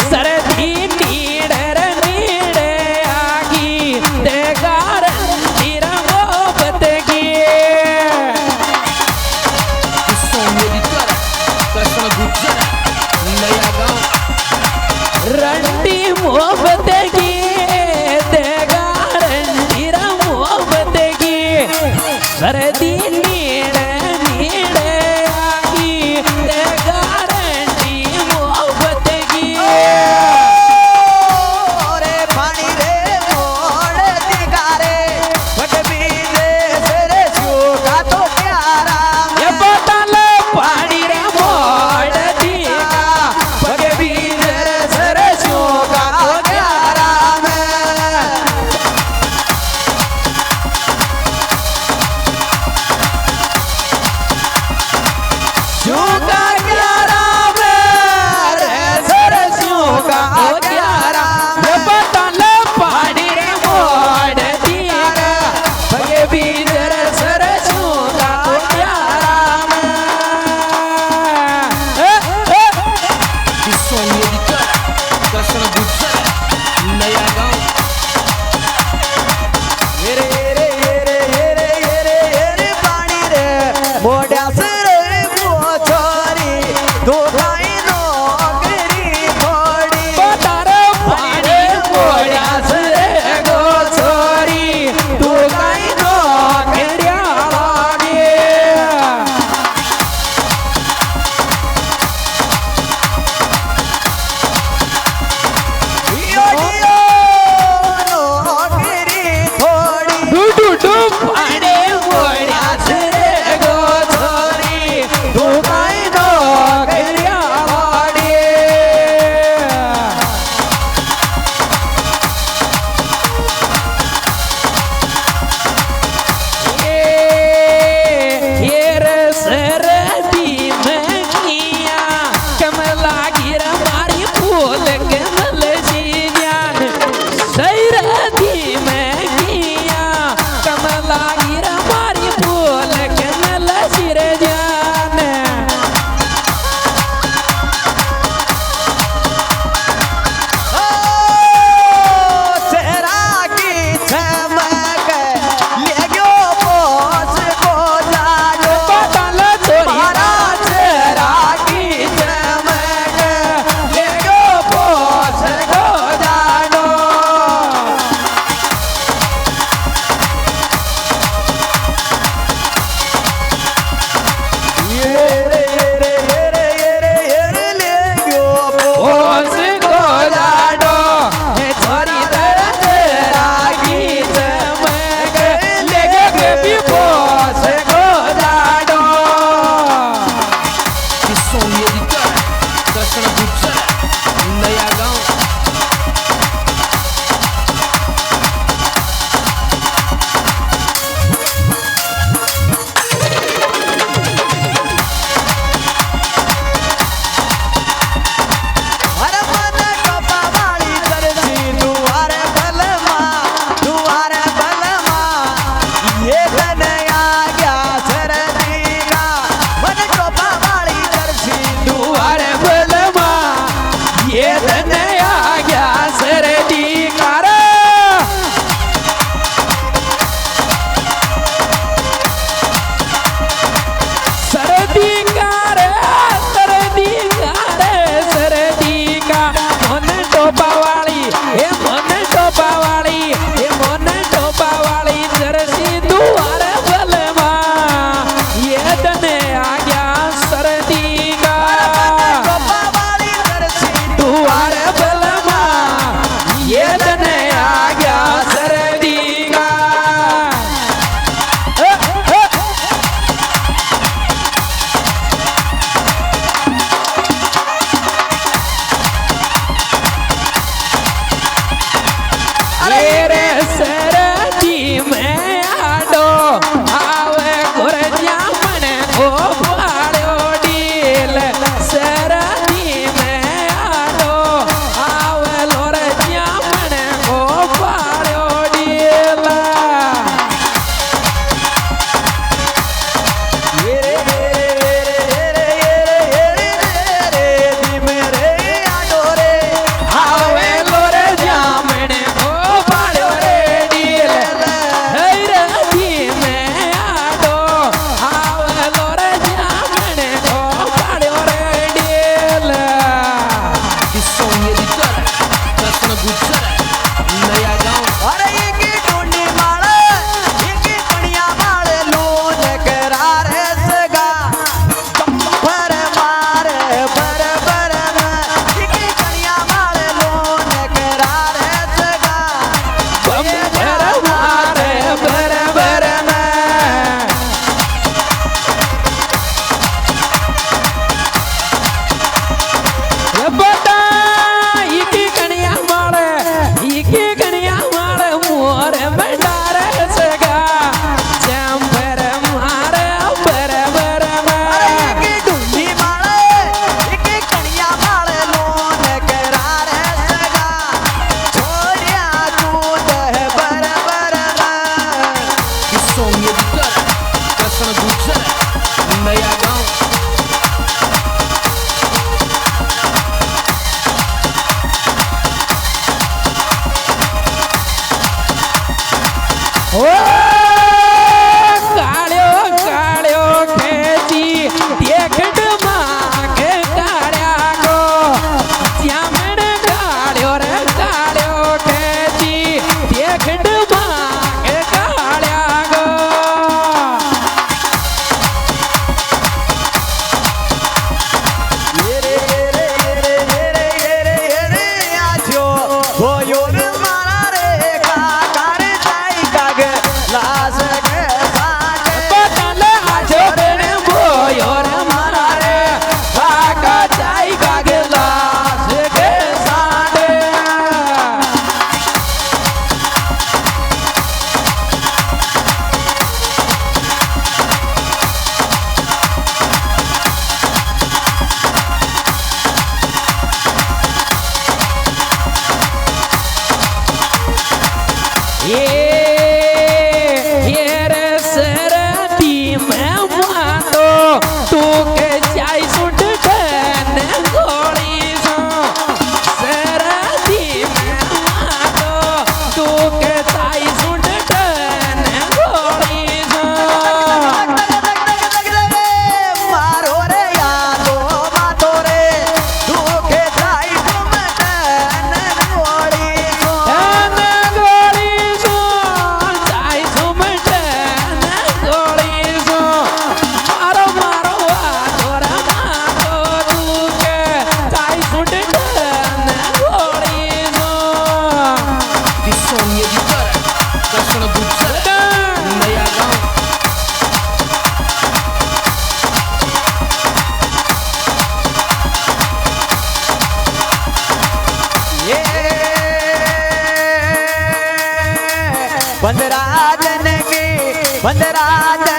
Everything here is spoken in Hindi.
सरदी नीड़ नीड़े आगी देगार तेरा मोहब्बत की नया गाँव रंडी मोहब्बत की देगार तेरा मोहब्बत की सरदी नीड़ नीड़े आगी देगार मोहब्बत की रे पानी रे मोड़ दिगारे बट बीजे तेरे का तो प्यारा ये बोतल पानी रे मोड़ दिया बट बीजे तेरे का तो प्यारा में ઓ કાળ્યો કાળ્યો ખેતી ટેકડ માગે કાળ્યા ગો શ્યામણ કાળ્યો રે કાળ્યો ખેતી ટેકડ માગે કાળ્યા ગો બદલે આજો બેને બોયો રે મારા રે કાકા જાય કાગે લાસ કે સાડે ये रे सरती में मातो तू के जाई सुट ने गोली सो सरती में मातो तू के जाई सुट ने गोली सो ને गोली सो जाई सुमट ने गोली सो मारो मारो तोरा मातो तू के जाई सुट ने गोली सो Dissonia di terra, da sono buzzata, nella gaun. बंदराजन की बंदराजन